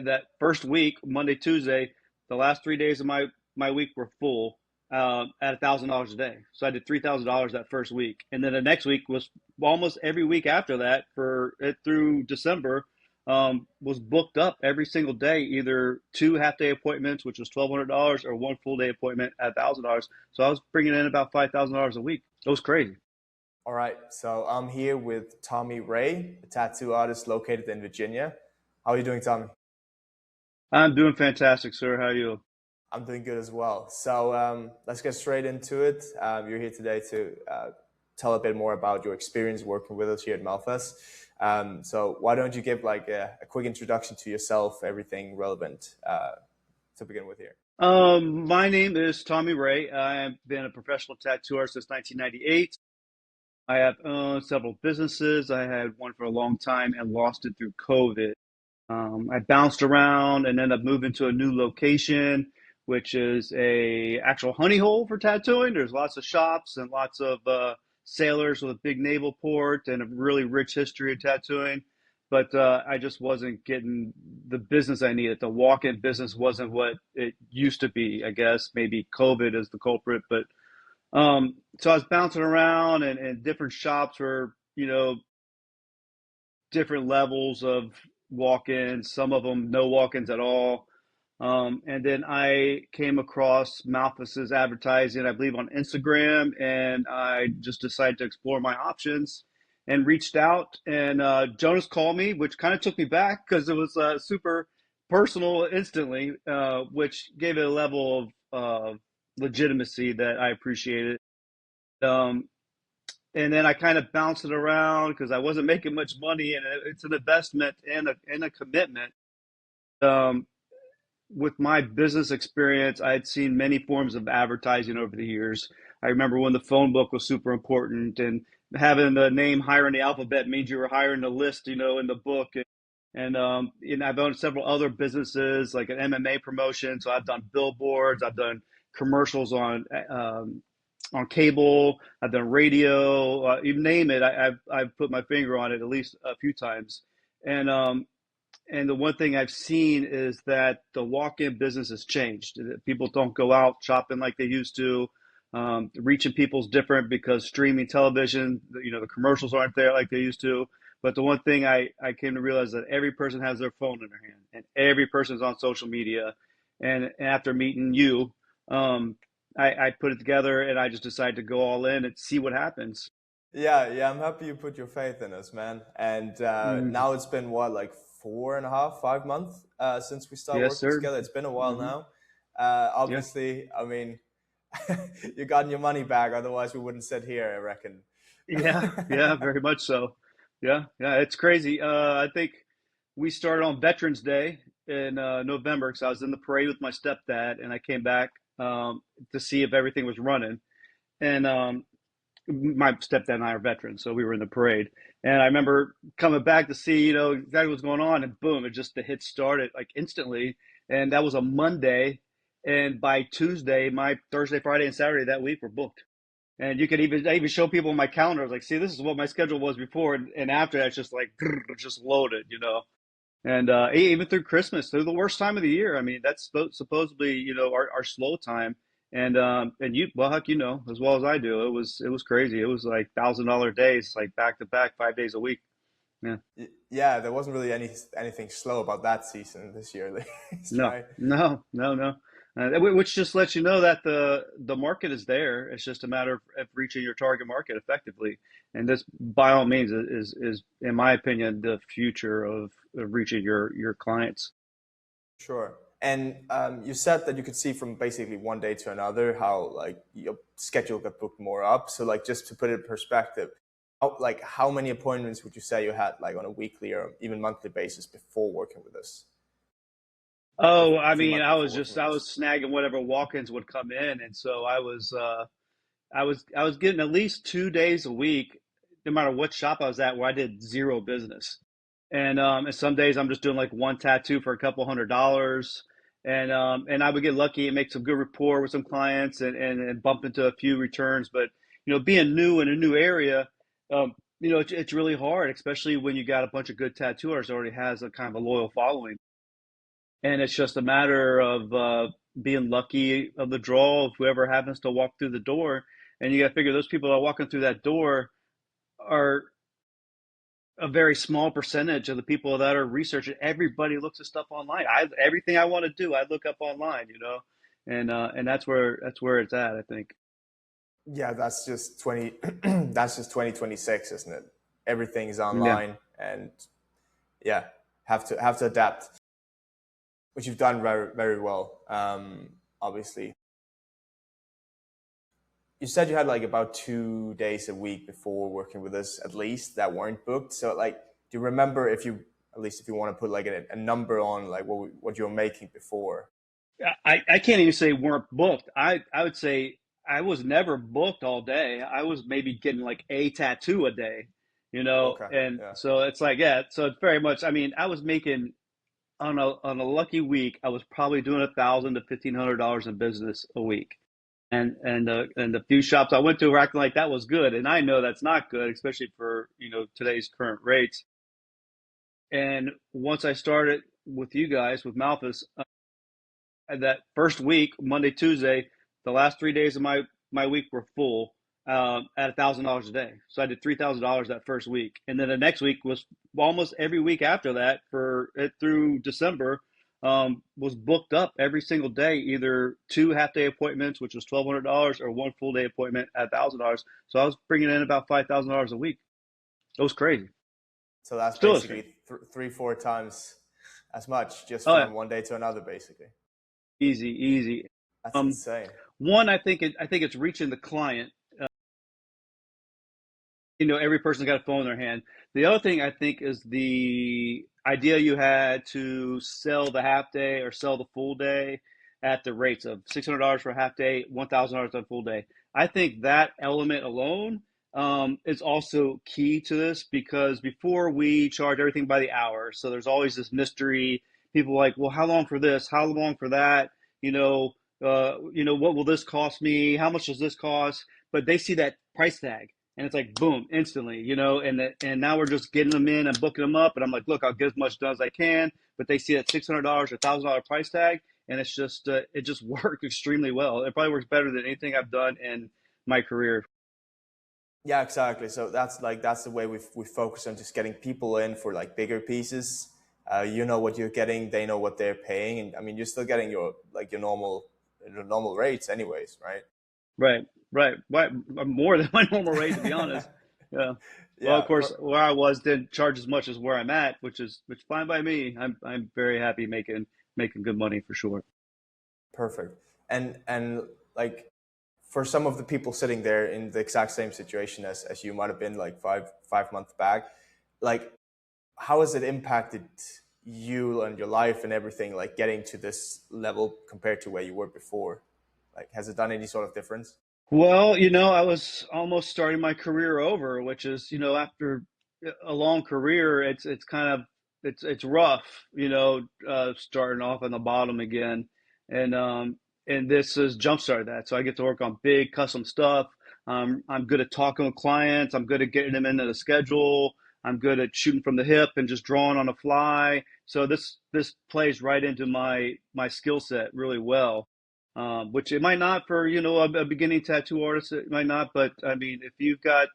that first week, Monday, Tuesday, the last 3 days of my week were full at $1,000 a day. So I did $3,000 that first week, and then the next week was almost every week after that for it through December. Was booked up every single day, either two half day appointments, which was $1,200, or one full day appointment at $1,000. So I was bringing in about $5,000 a week. It was crazy. All right, so I'm here with Tommy Ray, a tattoo artist located in Virginia. How are you doing, Tommy? I'm doing fantastic, sir. How are you? I'm doing good as well. So let's get straight into it. You're here today to tell a bit more about your experience working with us here at Malfest. So why don't you give like a quick introduction to yourself, everything relevant to begin with here? My name is Tommy Ray. I have been a professional tattoo artist since 1998. I have owned several businesses. I had one for a long time and lost it through COVID. I bounced around and ended up moving to a new location, which is a actual honey hole for tattooing. There's lots of shops and lots of sailors with a big naval port and a really rich history of tattooing. But I just wasn't getting the business I needed. The walk-in business wasn't what it used to be. I guess maybe COVID is the culprit, but so I was bouncing around and different shops were, different levels of walk-ins, some of them no walk-ins at all. And then I came across Malthus's advertising, I believe, on Instagram, and I just decided to explore my options and reached out. And Jonas called me, which kind of took me back because it was super personal instantly, which gave it a level of legitimacy that I appreciated. Um, and then I kind of bounced it around because I wasn't making much money, and it's an investment and a commitment. Um, with my business experience, I had seen many forms of advertising over the years. I remember when the phone book was super important, and having the name higher in the alphabet means you were higher in the list, in the book. And I've owned several other businesses, like an MMA promotion. So I've done billboards, I've done commercials on cable, I've done radio, you name it. I've put my finger on it at least a few times. And and the one thing I've seen is that the walk-in business has changed. People don't go out shopping like they used to. Reaching people's different because streaming television, the commercials aren't there like they used to. But the one thing I came to realize that every person has their phone in their hand, and every person is on social media. And after meeting you, um, I put it together and I just decided to go all in and see what happens. Yeah, I'm happy you put your faith in us, man. And Mm, now it's been what, like 4.5, 5 months since we started yes, working sir. together. It's been a while Hmm. now. Yeah. Obviously, I mean, you got your money back. Otherwise, we wouldn't sit here, I reckon. Yeah, yeah, very much so. Yeah, yeah, it's crazy. I think we started on Veterans Day in November because I was in the parade with my stepdad, and I came back to see if everything was running. And my stepdad and I are veterans, so we were in the parade. And I remember coming back to see, exactly what's going on, and boom, the hit started like instantly. And that was a Monday, and by Tuesday, my Thursday, Friday, and Saturday that week were booked. And I even show people my calendar. I was like, see, this is what my schedule was before, and after that, it's just like it's just loaded. And even through Christmas, through the worst time of the year. I mean, that's supposedly our slow time. And you, well, heck, as well as I do, it was crazy. It was like $1,000 days, like back to back, 5 days a week. Yeah. Yeah, there wasn't really anything slow about that season this year, at least, No, right? no, no, no. Which just lets you know that the market is there. It's just a matter of reaching your target market effectively. And this, by all means, is in my opinion, the future of reaching your clients. Sure. And you said that you could see from basically one day to another how like your schedule got booked more up. So like just to put it in perspective, how many appointments would you say you had like on a weekly or even monthly basis before working with us? Like Oh, I a few mean, months before working with I us. was snagging whatever walk-ins would come in, and so I was getting at least 2 days a week, no matter what shop I was at, where I did zero business. And some days I'm just doing like one tattoo for a couple $100s, and I would get lucky and make some good rapport with some clients and bump into a few returns. But being new in a new area, it's really hard, especially when you got a bunch of good tattoo artists that already has a kind of a loyal following. and it's just a matter of being lucky of the draw of whoever happens to walk through the door. And you got to figure those people that are walking through that door are a very small percentage of the people that are researching. Everybody looks at stuff online. Everything I want to do, I look up online, and that's where it's at, I think. Yeah, that's just 20 that's just 2026, isn't it? Everything is Yeah. online, and yeah, have to adapt, which you've done very very well. Obviously, you said you had like about 2 days a week before working with us, at least, that weren't booked. So like, do you remember, if you, at least if you want to put like a number on like what you were making before? I can't even say weren't booked. I would say I was never booked all day. I was maybe getting like a tattoo a day, Okay, and yeah. so it's like, yeah, so it's very much. I mean, I was making on a lucky week, I was probably doing $1,000 to $1,500 in business a week. And the few shops I went to were acting like that was good, and I know that's not good, especially for today's current rates. And once I started with you guys with Malthus, that first week, Monday, Tuesday, the last 3 days of my week were full at $1,000 a day. So I did $3,000 that first week, and then the next week was almost every week after that for it through December. Was booked up every single day, either two half day appointments, which was $1,200, or one full day appointment at $1,000. So I was bringing in about $5,000 a week. It was crazy. So that's Still is crazy. basically three, four times as much just Oh yeah, from one day to another, basically. easy, easy. That's Um, insane. One, I think it's reaching the client. Every person's got a phone in their hand. The other thing I think is the idea you had to sell the half day or sell the full day at the rates of $600 for a half day, $1,000 on a full day. I think that element alone is also key to this, because before we charge everything by the hour, so there's always this mystery. People are like, well, how long for this? How long for that? What will this cost me? How much does this cost? But they see that price tag, and it's like boom, instantly, and now we're just getting them in and booking them up, and I'm like, look, I'll get as much done as I can, but they see that $600 or $1,000 price tag, and it just worked extremely well. It probably works better than anything I've done in my career. Yeah, exactly. So that's the way we focus on just getting people in for like bigger pieces. You know what you're getting, they know what they're paying, and I mean you're still getting your normal rates, anyways, right? Right, right, more than my normal rate, to be honest. Yeah. Well, of Yeah, course, where I was didn't charge as much as where I'm at, which fine by me. I'm very happy making good money for sure. perfect. And like, for some of the people sitting there in the exact same situation as you might have been like five months back, like, how has it impacted you and your life and everything, like getting to this level compared to where you were before? Like, has it done any sort of difference? Well, I was almost starting my career over, which is, after a long career, it's kind of it's rough, starting off on the bottom again, and this has jumpstarted that. So I get to work on big custom stuff. I'm good at talking with clients. I'm good at getting them into the schedule. I'm good at shooting from the hip and just drawing on the fly. So this plays right into my skill set really well, which it might not for a beginning tattoo artist. It might not, but I mean, if you got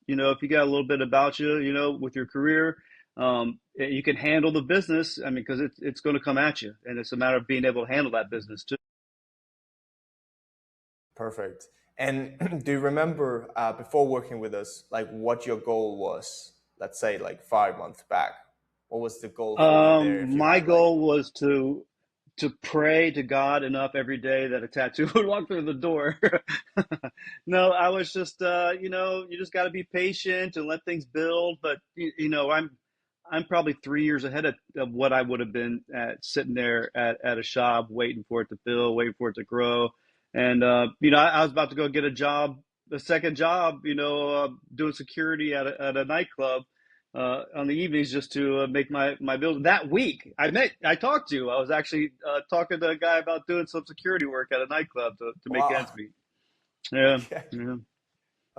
a little bit about you, with your career, you can handle the business. I mean, because it's going to come at you, and it's a matter of being able to handle that business too. Perfect. And do you remember, before working with us, like what your goal was? Let's say like 5 months back. What was the goal for you there? If you My had like, goal was to pray to God enough every day that a tattoo would walk through the door. No, I was just, you just got to be patient and let things build. But I'm probably 3 years ahead of what I would have been at sitting there at a shop waiting for it to fill, waiting for it to grow. And I was about to go get a second job, doing security at a nightclub on the evenings, just to make my bills. That week, I talked to. I was actually talking to a guy about doing some security work at a nightclub to make ends wow, meet. Yeah, okay, yeah. Mm.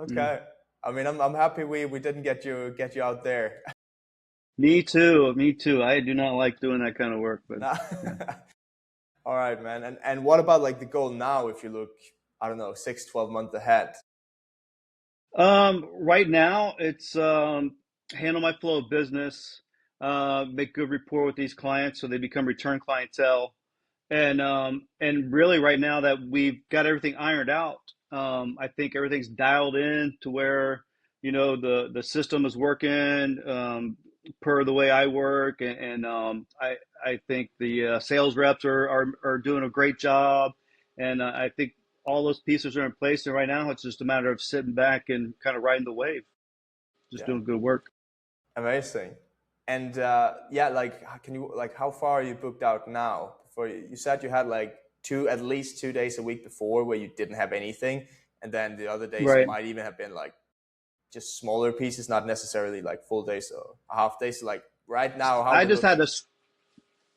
okay. I mean, I'm happy we didn't get you out there. Me too. Me too. I do not like doing that kind of work, but Nah. yeah. All right, man. And what about like the goal now if you look, I don't know, 6, 12 months ahead? Right now it's handle my flow of business, make good rapport with these clients so they become return clientele. And really right now that we've got everything ironed out, I think everything's dialed in to where, the system is working per the way I work, and I think the sales reps are doing a great job, and I think all those pieces are in place. And right now, it's just a matter of sitting back and kind of riding the wave, just Yeah. doing good work. Amazing. And yeah, like, can you like how far are you booked out now? For you said you had like at least 2 days a week before where you didn't have anything, and then the other days it Right. might even have been like just smaller pieces, not necessarily like full days or half days. So like right now, I how's it just had looking? to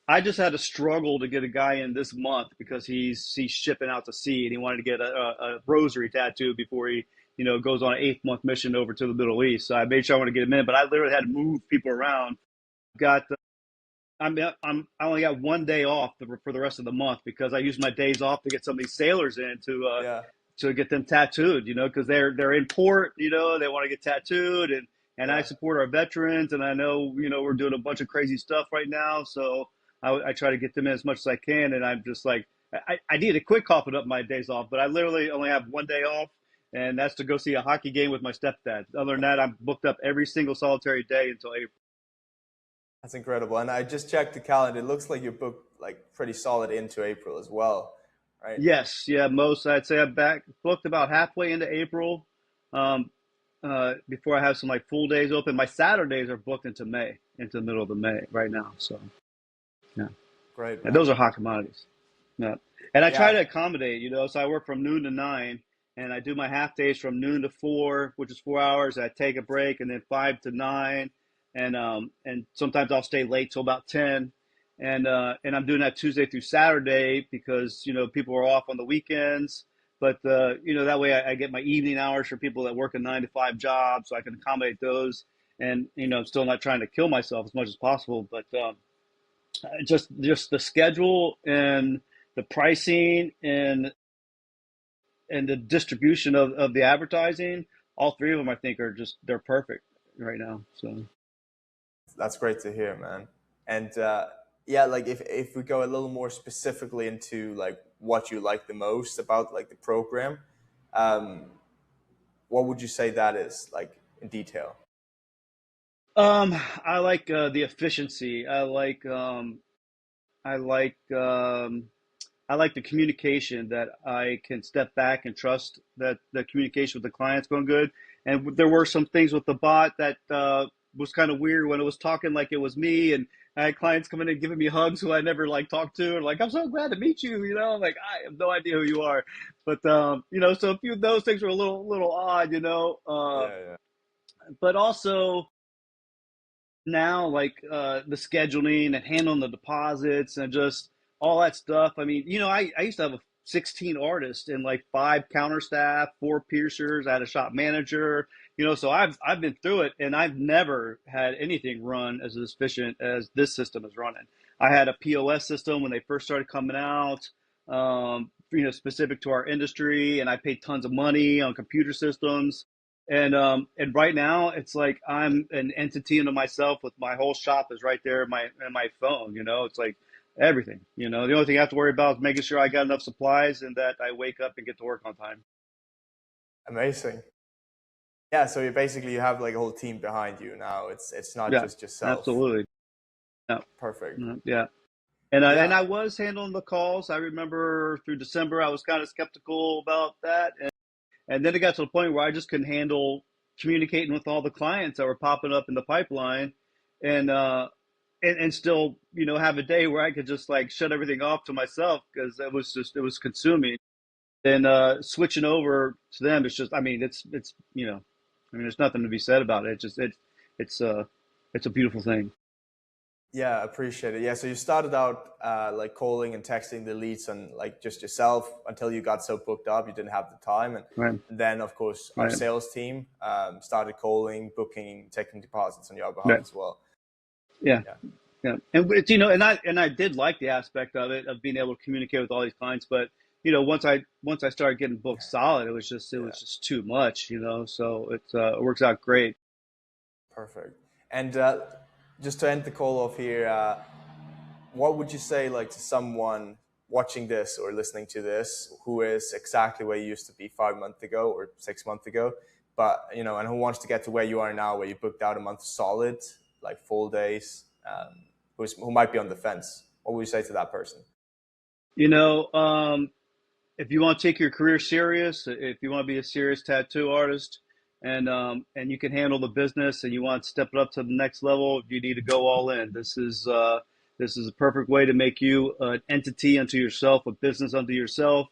I just had to struggle to get a guy in this month because he's shipping out to sea and he wanted to get a rosary tattoo before he goes on an 8 month mission over to the Middle East. So I made sure I want to get him in, but I literally had to move people around. Got I only got 1 day off for the rest of the month because I used my days off to get some of these sailors in Yeah, to get them tattooed, because they're in port, they want to get tattooed, and I yeah. support our veterans, and I know we're doing a bunch of crazy stuff right now, so I try to get them in as much as I can, and I'm just like I need to quit coughing up my days off, but I literally only have 1 day off, and that's to go see a hockey game with my stepdad. Other than that, I'm booked up every single solitary day until April. That's incredible. And I just checked the calendar. It looks like you're booked like pretty solid into April as well, right? Yes, yeah, most I'd say I'm back booked about halfway into April. Um, Before I have some like full days open. My Saturdays are booked into May, into the middle of the May right now. So yeah, Great, and man. those are hot commodities. Yeah, and I try Yeah, to accommodate. So I work from noon to 9, and I do my half days from noon to 4, which is 4 hours. I take a break, and then 5 to 9, and sometimes I'll stay late till about 10. And I'm doing that Tuesday through Saturday because people are off on the weekends. But that way I get my evening hours for people that work a 9 to 5 job, so I can accommodate those. And I'm still not trying to kill myself as much as possible, but just the schedule and the pricing and the distribution of the advertising, all three of them I think are just they're perfect right now. So that's great to hear, man. And yeah, like if we go a little more specifically into like what you like the most about like the program, um, what would you say that is like in detail? I like the efficiency. I like I like the communication, that I can step back and trust that the communication with the client's going good. And there were some things with the bot that was kind of weird when it was talking like it was me, and I had clients coming in giving me hugs who I never like talked to, and like I'm so glad to meet you. Like I have no idea who you are, but so a few of those things were a little odd. Yeah, yeah, But also now, like the scheduling and handling the deposits and just all that stuff. I mean, I used to have 16 artists and like 5 counter staff, 4 piercers. I had a shop manager, so I've been through it, and I've never had anything run as efficient as this system is running. I had a POS system when they first started coming out, specific to our industry, and I paid tons of money on computer systems. And right now it's like I'm an entity into myself, with my whole shop is right there in my phone. It's like everything. The only thing I have to worry about is making sure I got enough supplies and that I wake up and get to work on time. amazing. Yeah, so you have like a whole team behind you now. It's not Yeah, just yourself. absolutely. Yeah, Perfect. yeah. And I Yeah, was handling the calls. I remember through December I was kind of skeptical about that, and then it got to the point where I just couldn't handle communicating with all the clients that were popping up in the pipeline, and and still have a day where I could just like shut everything off to myself because it was consuming. Then switching over to them, it's just, I mean, it's I mean, there's nothing to be said about it. It's it's a beautiful thing. yeah, appreciate it. Yeah, so you started out like calling and texting the leads and like just yourself until you got so booked up you didn't have the time, and Right, then of course our right, sales team started calling, booking, taking deposits on your behalf right. as well. Yeah. Yeah, Yeah. And I did like the aspect of it, of being able to communicate with all these clients. But, once I started getting booked solid, it yeah, was just too much, so it works out great. perfect. And just to end the call off here, what would you say like to someone watching this or listening to this who is exactly where you used to be 5 months ago or 6 months ago, but and who wants to get to where you are now, where you booked out a month solid, like full days, who might be on the fence? What would you say to that person? You know, um, if you want to take your career serious, if you want to be a serious tattoo artist, and you can handle the business, and you want to step it up to the next level, you need to go all in. This is a perfect way to make you an entity unto yourself, a business unto yourself.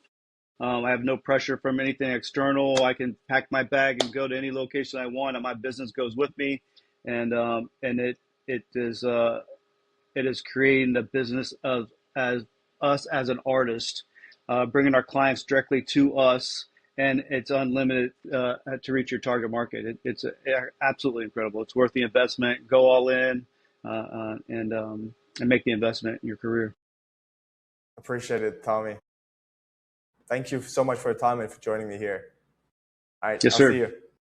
I have no pressure from anything external. I can pack my bag and go to any location I want, and my business goes with me. And it is it is creating the business of as us as an artist, bringing our clients directly to us, and it's unlimited to reach your target market. It's absolutely incredible. It's worth the investment. Go all in, and make the investment in your career. Appreciate it, Tommy. Thank you so much for your time and for joining me here. All right, Yes, I'll see sir. you.